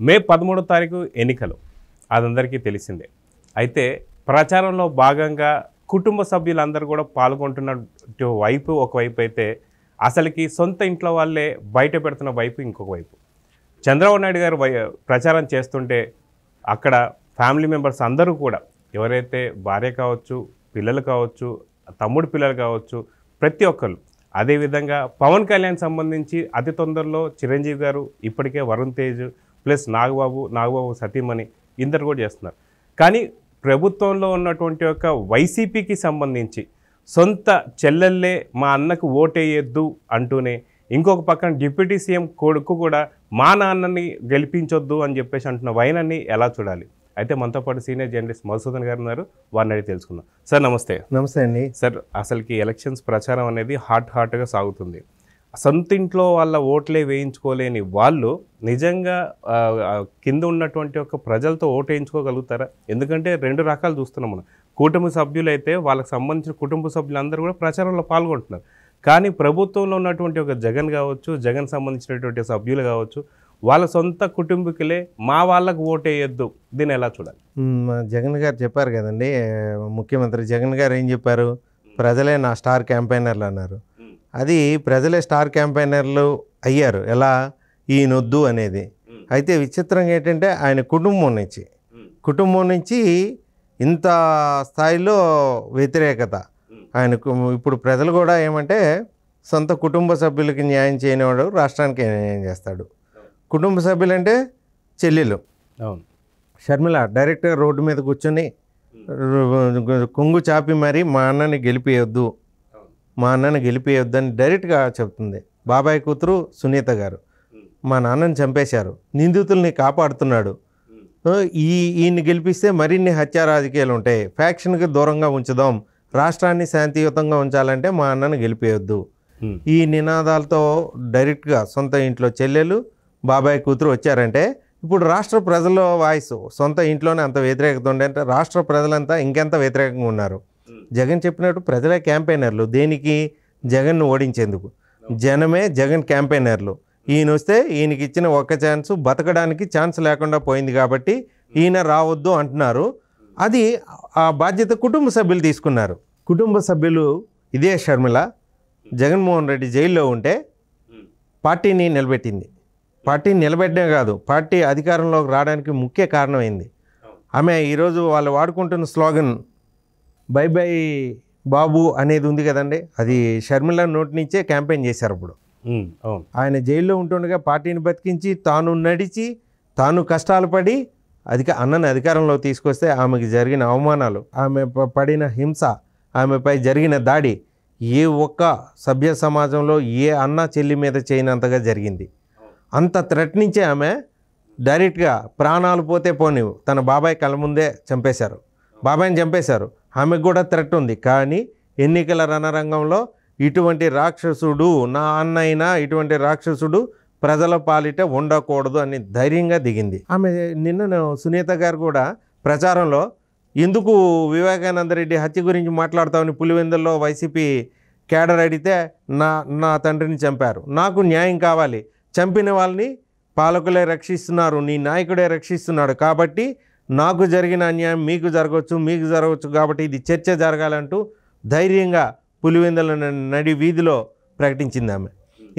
మే 13వ తారీఖు ఎన్నికలు అదందరికీ తెలిసిందే. అయితే ప్రచారంలో భాగంగా కుటుంబ సభ్యులందరూ కూడా పాల్గొంటున్న వైపు ఒకవైపు అయితే అసలుకి సొంత ఇంట్లో వాళ్ళే బయట పెడుతున్న వైపు ఇంకొక వైపు. చంద్రబాబు నాయుడు గారు ప్రచారం చేస్తుంటే అక్కడ ఫ్యామిలీ మెంబర్స్ అందరూ కూడా ఎవరైతే భార్య కావచ్చు, పిల్లలు కావచ్చు, తమ్ముడు పిల్లలు కావచ్చు, ప్రతి ఒక్కరు. అదేవిధంగా పవన్ కళ్యాణ్ సంబంధించి అతి తొందరలో చిరంజీవి గారు, ఇప్పటికే వరుణ్ తేజ్ ప్లస్ నాగబాబు సతీమణి ఇందరు కూడా చేస్తున్నారు. కానీ ప్రభుత్వంలో ఉన్నటువంటి ఒక వైసీపీకి సంబంధించి సొంత చెల్లెళ్ళే మా అన్నకు ఓటేయొద్దు అంటూనే ఇంకొక పక్కన డిప్యూటీ సీఎం కొడుకు కూడా మా నాన్నని గెలిపించొద్దు అని చెప్పేసి అంటున్న వైనాన్ని ఎలా చూడాలి? అయితే మనతో పాటు సీనియర్ జర్నలిస్ట్ మధుసూదన్ గారు ఉన్నారు, వారిని అడిగి తెలుసుకుందాం. సార్ నమస్తే. నమస్తే అండి. సార్, అసలుకి ఎలక్షన్స్ ప్రచారం అనేది హాట్గా సాగుతుంది. సొంత ఇంట్లో వాళ్ళ ఓట్లే వేయించుకోలేని వాళ్ళు నిజంగా కింద ఉన్నటువంటి ఒక ప్రజలతో ఓటు వేయించుకోగలుగుతారా? ఎందుకంటే రెండు రకాలు చూస్తున్నాం మనం. కుటుంబ సభ్యులు అయితే వాళ్ళకి సంబంధించిన కుటుంబ సభ్యులందరూ కూడా ప్రచారంలో పాల్గొంటున్నారు. కానీ ప్రభుత్వంలో ఉన్నటువంటి ఒక జగన్ కావచ్చు, జగన్ సంబంధించినటువంటి సభ్యులు కావచ్చు, వాళ్ళ సొంత కుటుంబీకులే మా వాళ్ళకు ఓటేయొద్దు, దీన్ని ఎలా చూడాలి? జగన్ గారు చెప్పారు కదండి, ముఖ్యమంత్రి జగన్ గారు ఏం చెప్పారు? ప్రజలే నా స్టార్ క్యాంపెయినర్లు అన్నారు. అది ప్రజలే స్టార్ క్యాంపెయినర్లు అయ్యారు. ఎలా? ఈయనొద్దు అనేది. అయితే విచిత్రంగా ఏంటంటే ఆయన కుటుంబం నుంచి ఇంత స్థాయిలో వ్యతిరేకత ఆయనకు. ఇప్పుడు ప్రజలు కూడా ఏమంటే సొంత కుటుంబ సభ్యులకి న్యాయం చేయనివాడు రాష్ట్రానికి న్యాయం చేస్తాడు. కుటుంబ సభ్యులంటే చెల్లెలు షర్మిల డైరెక్ట్గా రోడ్డు మీద కూర్చొని కొంగు చాపి మరి మా అన్నని గెలిపేయొద్దు అని డైరెక్ట్గా చెప్తుంది. బాబాయ్ కూతురు సునీత గారు మా నాన్నని చంపేశారు, నిందితుల్ని కాపాడుతున్నాడు, ఈయన్ని గెలిపిస్తే మరిన్ని హత్యా రాజకీయాలు ఉంటాయి, ఫ్యాక్షన్కి దూరంగా ఉంచుదాం, రాష్ట్రాన్ని శాంతియుతంగా ఉంచాలంటే మా అన్నని గెలిపేయొద్దు, ఈ నినాదాలతో డైరెక్ట్గా సొంత ఇంట్లో చెల్లెలు బాబాయ్ కూతురు వచ్చారంటే ఇప్పుడు రాష్ట్ర ప్రజల వాయిస్ సొంత ఇంట్లోనే అంత వ్యతిరేకత ఉండే అంటే రాష్ట్ర ప్రజలంతా ఇంకెంత వ్యతిరేకంగా ఉన్నారు. జగన్ చెప్పినట్టు ప్రజలే క్యాంపెయినర్లు. దేనికి? జగన్ను ఓడించేందుకు. జనమే జగన్ క్యాంపెయినర్లు. ఈయన వస్తే ఈయనకి ఇచ్చిన ఒక్క ఛాన్స్, బతకడానికి ఛాన్స్ లేకుండా పోయింది కాబట్టి ఈయన రావద్దు అంటున్నారు. అది ఆ బాధ్యత కుటుంబ సభ్యులు తీసుకున్నారు. కుటుంబ సభ్యులు ఇదే షర్మిల జగన్మోహన్ రెడ్డి జైల్లో ఉంటే పార్టీని నిలబెట్టింది. పార్టీని నిలబెట్టడమే కాదు, పార్టీ అధికారంలోకి రావడానికి ముఖ్య కారణమైంది ఆమె. ఈరోజు వాళ్ళు వాడుకుంటున్న స్లోగన్ బై బై బాబు అనేది ఉంది కదండి, అది షర్మిల నోటి నుంచే క్యాంపెయిన్ చేశారు. అప్పుడు ఆయన జైల్లో ఉంటుండగా పార్టీని బతికించి తాను నడిచి తాను కష్టాలు పడి అన్నని అధికారంలో తీసుకొస్తే ఆమెకి జరిగిన అవమానాలు, ఆమె పడిన హింస, ఆమెపై జరిగిన దాడి ఏ ఒక్క సభ్య సమాజంలో ఏ అన్న చెల్లి మీద చేయనంతగా జరిగింది. అంత థ్రెట్ నుంచే ఆమె డైరెక్ట్గా ప్రాణాలు పోతే పోనివ్వు, తన బాబాయ్ కళ్ళ ముందే చంపేశారు, బాబాయ్ని చంపేశారు. ఆమెకు కూడా థ్రెట్ ఉంది. కానీ ఎన్నికల రణరంగంలో ఇటువంటి రాక్షసుడు నా అన్న అయినా ఇటువంటి రాక్షసుడు ప్రజల పాలిట ఉండకూడదు అని ధైర్యంగా దిగింది ఆమె. నిన్న సునీత గారు కూడా ప్రచారంలో ఎందుకు వివేకానంద రెడ్డి హత్య గురించి మాట్లాడతామని పులివెందుల్లో వైసీపీ క్యాడర్ అడిగితే నా తండ్రిని చంపారు, నాకు న్యాయం కావాలి, చంపిన వాళ్ళని పాలకులే రక్షిస్తున్నారు, నీ నాయకుడే రక్షిస్తున్నాడు, కాబట్టి నాకు జరిగిన అన్యాయం మీకు జరగవచ్చు కాబట్టి ఇది చర్చ జరగాలంటూ ధైర్యంగా పులివెందుల నడి వీధిలో ప్రకటించింది ఆమె.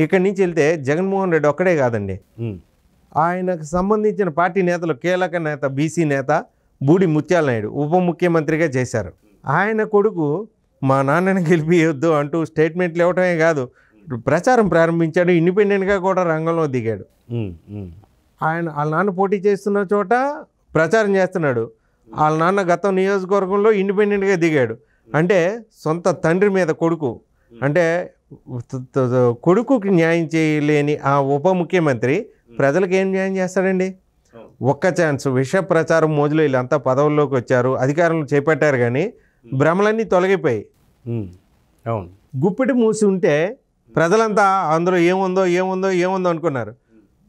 ఇక్కడి నుంచి వెళ్తే జగన్మోహన్ రెడ్డి ఒక్కడే కాదండి, ఆయనకు సంబంధించిన పార్టీ నేతలు, కీలక నేత బీసీ నేత బూడి ముత్యాల నాయుడు ఉప ముఖ్యమంత్రిగా చేశారు. ఆయన కొడుకు మా నాన్నని గెలిపియొద్దు అంటూ స్టేట్మెంట్లు ఇవ్వటమే కాదు, ప్రచారం ప్రారంభించాడు. ఇండిపెండెంట్గా కూడా రంగంలో దిగాడు. వాళ్ళ నాన్న పోటీ చేస్తున్న చోట ప్రచారం చేస్తున్నాడు. వాళ్ళ నాన్న గతం నియోజకవర్గంలో ఇండిపెండెంట్గా దిగాడు. అంటే సొంత తండ్రి మీద కొడుకు, అంటే కొడుకుకి న్యాయం చేయలేని ఆ ఉప ముఖ్యమంత్రి ప్రజలకు ఏం న్యాయం చేస్తాడండి? ఒక్క ఛాన్స్. విష ప్రచారం మోజులో వీళ్ళంతా పదవుల్లోకి వచ్చారు, అధికారంలో చేపట్టారు, కానీ భ్రమలన్నీ తొలగిపోయి గుప్పిటి మూసి ఉంటే ప్రజలంతా అందులో ఏముందో అనుకున్నారు.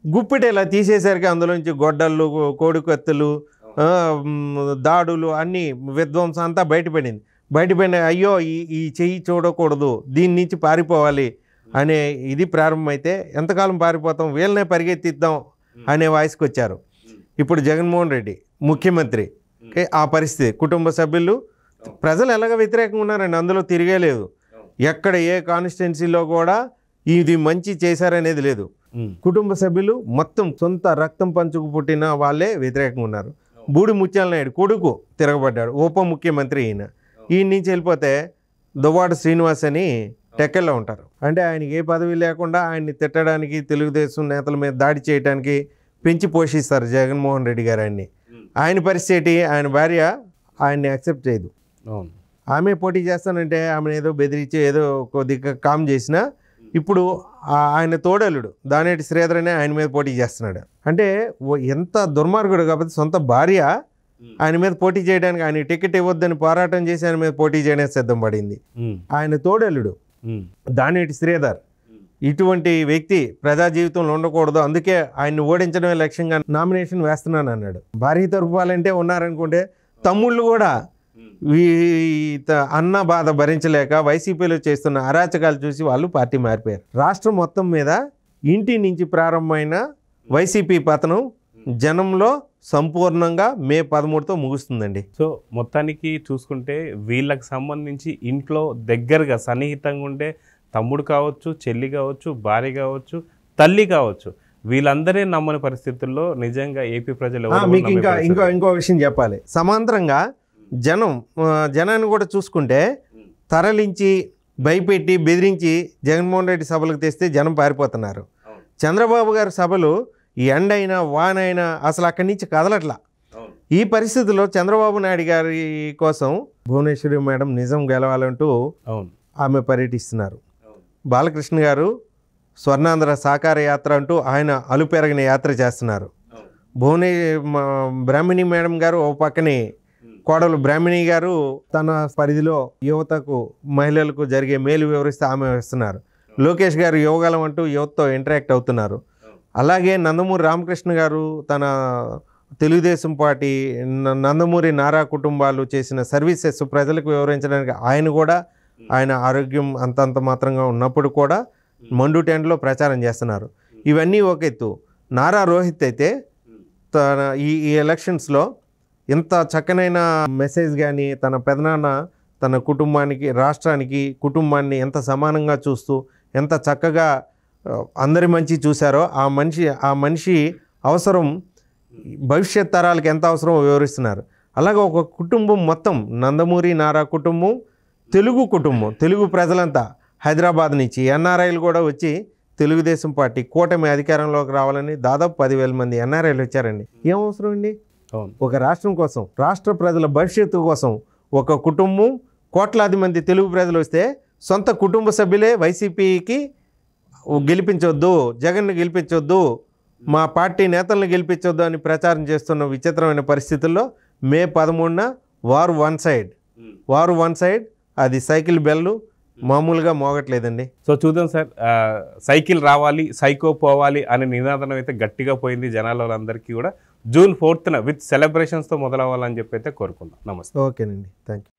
గుప్పిటి ఇలా తీసేసరికి అందులోంచి గొడ్డళ్ళు, కోడికత్తులు, దాడులు అన్నీ విధ్వంసం అంతా బయటపడిన అయ్యో ఈ చెయ్యి చూడకూడదు, దీని నుంచి పారిపోవాలి అనే ఇది ప్రారంభమైతే ఎంతకాలం పారిపోతాం, వీళ్ళనే పరిగెత్తిద్దాం అనే వాయిస్కి వచ్చారు. ఇప్పుడు జగన్మోహన్ రెడ్డి ముఖ్యమంత్రి, ఆ పరిస్థితి. కుటుంబ సభ్యులు ప్రజలు ఎలాగ వ్యతిరేకంగా ఉన్నారండి, అందులో తిరిగేలేదు. ఎక్కడ ఏ కాన్స్టిట్యున్సీలో కూడా ఇది మంచి చేశారనేది లేదు. కుటుంబ సభ్యులు మొత్తం సొంత రక్తం పంచుకు పుట్టిన వాళ్ళే వ్యతిరేకంగా ఉన్నారు. బూడి ముత్యాల నాయుడు కొడుకు తిరగబడ్డాడు, ఉప ముఖ్యమంత్రి ఈయన. ఈయన నుంచి వెళ్ళిపోతే దువ్వాడ శ్రీనివాస్ అని టెక్కల్లో ఉంటారు. అంటే ఆయనకి ఏ పదవి లేకుండా ఆయన్ని తిట్టడానికి, తెలుగుదేశం నేతల మీద దాడి చేయడానికి పెంచి పోషిస్తారు జగన్మోహన్ రెడ్డి గారు ఆయన్ని. ఆయన పరిస్థితి, ఆయన భార్య ఆయన్ని యాక్సెప్ట్ చేయదు. ఆమె పోటీ చేస్తానంటే ఆమెను ఏదో బెదిరించి ఏదో కొద్దిగా కామ్ చేసినా ఇప్పుడు ఆయన తోడలుడు దానేటి శ్రీధర్ అనే ఆయన మీద పోటీ చేస్తున్నాడు. అంటే ఎంత దుర్మార్గుడు కాబట్టి సొంత భార్య ఆయన మీద పోటీ చేయడానికి, ఆయన టికెట్ ఇవ్వద్దని పోరాటం చేసి ఆయన మీద పోటీ చేయడానికి సిద్ధం పడింది. ఆయన తోడలుడు దానేటి శ్రీధర్ ఇటువంటి వ్యక్తి ప్రజా జీవితంలో ఉండకూడదు, అందుకే ఆయన్ని ఓడించడమే లక్ష్యంగా నామినేషన్ వేస్తున్నాను అన్నాడు. భార్య తరపులంటే ఉన్నారనుకుంటే తమ్ముళ్ళు కూడా అన్న బాధ భరించలేక వైసీపీలో చేస్తున్న అరాచకాలు చూసి వాళ్ళు పార్టీ మారిపోయారు. రాష్ట్రం మొత్తం మీద ఇంటి నుంచి ప్రారంభమైన వైసీపీ పతనం జనంలో సంపూర్ణంగా మే 13తో ముగుస్తుందండి. సో మొత్తానికి చూసుకుంటే వీళ్ళకి సంబంధించి ఇంట్లో దగ్గరగా సన్నిహితంగా ఉండే తమ్ముడు కావచ్చు, చెల్లి కావచ్చు, భార్య కావచ్చు, తల్లి కావచ్చు, వీళ్ళందరే నమ్మని పరిస్థితుల్లో నిజంగా ఏపీ ప్రజలు మీకు ఇంకో విషయం చెప్పాలి. సమాంతరంగా జనాన్ని కూడా చూసుకుంటే తరలించి భయపెట్టి బెదిరించి జగన్మోహన్ రెడ్డి సభలకు తెస్తే జనం పారిపోతున్నారు. చంద్రబాబు గారి సభలు ఎండైనా వానైనా అసలు అక్కడి నుంచి కదలట్లా. ఈ పరిస్థితుల్లో చంద్రబాబు నాయుడు గారి కోసం భువనేశ్వరి మేడం నిజం గెలవాలంటూ ఆమె పర్యటిస్తున్నారు. బాలకృష్ణ గారు స్వర్ణాంధ్ర సాకార యాత్ర అంటూ ఆయన అలుపెరగని యాత్ర చేస్తున్నారు. బ్రాహ్మణి మేడం గారు ఓ పక్కనే, కోడలు బ్రాహ్మణి గారు తన పరిధిలో యువతకు మహిళలకు జరిగే మేలు వివరిస్తే ఆమె వేస్తున్నారు. లోకేష్ గారు యువగలం అంటూ యువతతో ఇంటరాక్ట్ అవుతున్నారు. అలాగే నందమూరి రామకృష్ణ గారు తన తెలుగుదేశం పార్టీ నందమూరి నారా కుటుంబాలు చేసిన సర్వీసెస్ ప్రజలకు వివరించడానికి ఆయన ఆరోగ్యం అంతంత మాత్రంగా ఉన్నప్పుడు కూడా మండు టెంట్లో ప్రచారం చేస్తున్నారు. ఇవన్నీ ఒక ఎత్తు. నారా రోహిత్ అయితే తన ఈ ఎలక్షన్స్లో ఇంత చక్కనైన మెసేజ్ కానీ తన పెదనాన్న తన కుటుంబానికి, రాష్ట్రానికి, కుటుంబాన్ని ఎంత సమానంగా చూస్తూ ఎంత చక్కగా అందరి మంచి చూశారో ఆ మనిషి అవసరం భవిష్యత్ తరాలకు ఎంత అవసరమో వివరిస్తున్నారు. అలాగే ఒక కుటుంబం మొత్తం, నందమూరి నారా కుటుంబం, తెలుగు ప్రజలంతా హైదరాబాద్ నుంచి ఎన్ఆర్ఐలు కూడా వచ్చి తెలుగుదేశం పార్టీ కూటమి అధికారంలోకి రావాలని దాదాపు 10,000 మంది ఎన్ఆర్ఐలు వచ్చారండి. ఏం అవసరం అండి? ఒక రాష్ట్రం కోసం, రాష్ట్ర ప్రజల భవిష్యత్తు కోసం ఒక కుటుంబం, కోట్లాది మంది తెలుగు ప్రజలు వస్తే సొంత కుటుంబ సభ్యులే వైసీపీకి గెలిపించొద్దు, జగన్ను గెలిపించొద్దు, మా పార్టీ నేతలను గెలిపించొద్దు అని ప్రచారం చేస్తున్న విచిత్రమైన పరిస్థితుల్లో మే 13న వారు వన్ సైడ్ అది సైకిల్ బెల్లు మామూలుగా మోగట్లేదండి. సో చూద్దాం సార్, సైకిల్ రావాలి, సైకో పోవాలి అనే నినాదం అయితే గట్టిగా పోయింది జనాలందరికీ కూడా. జూన్ 4న విత్ సెలబ్రేషన్స్తో మొదలవ్వాలని చెప్పి అయితే కోరుకుందాం. నమస్తే. ఓకేనండి, థ్యాంక్ యూ.